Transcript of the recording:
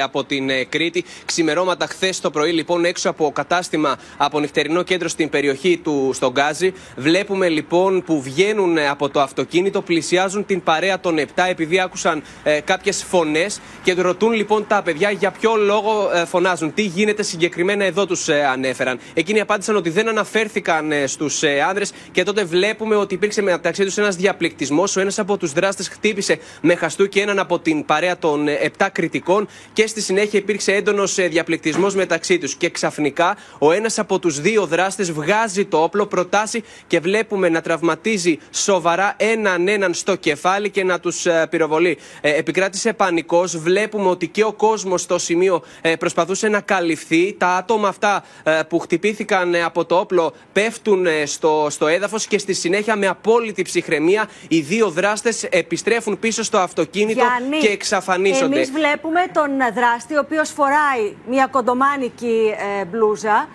Από την Κρήτη. Ξημερώματα χθες το πρωί, λοιπόν, έξω από κατάστημα, από νυχτερινό κέντρο στην περιοχή του στον Γκάζι. Βλέπουμε λοιπόν που βγαίνουν από το αυτοκίνητο, πλησιάζουν την παρέα των 7 επειδή άκουσαν κάποιες φωνές και ρωτούν λοιπόν τα παιδιά για ποιο λόγο φωνάζουν. Τι γίνεται συγκεκριμένα εδώ, τους ανέφεραν. Εκείνοι απάντησαν ότι δεν αναφέρθηκαν στους άνδρες και τότε βλέπουμε ότι υπήρξε μεταξύ τους ένας διαπληκτισμός. Ο ένας από τους δράστες χτύπησε με χαστούκι έναν από την παρέα των 7 κριτικών και στη συνέχεια υπήρξε έντονος διαπληκτισμός μεταξύ τους. Και ξαφνικά ο ένας από τους δύο δράστες βγάζει το όπλο, προτάσει και βλέπουμε να τραυματίζει σοβαρά έναν στο κεφάλι και να τους πυροβολεί. Επικράτησε πανικός. Βλέπουμε ότι και ο κόσμος στο σημείο προσπαθούσε να καλυφθεί. Τα άτομα αυτά που χτυπήθηκαν από το όπλο πέφτουν στο έδαφος και στη συνέχεια με απόλυτη ψυχραιμία οι δύο δράστες επιστρέφουν πίσω στο αυτοκίνητο και εξαφανίζονται. Εμείς βλέπουμε τον δράστη, ο οποίος φοράει μια κοντομάνικη μπλούζα.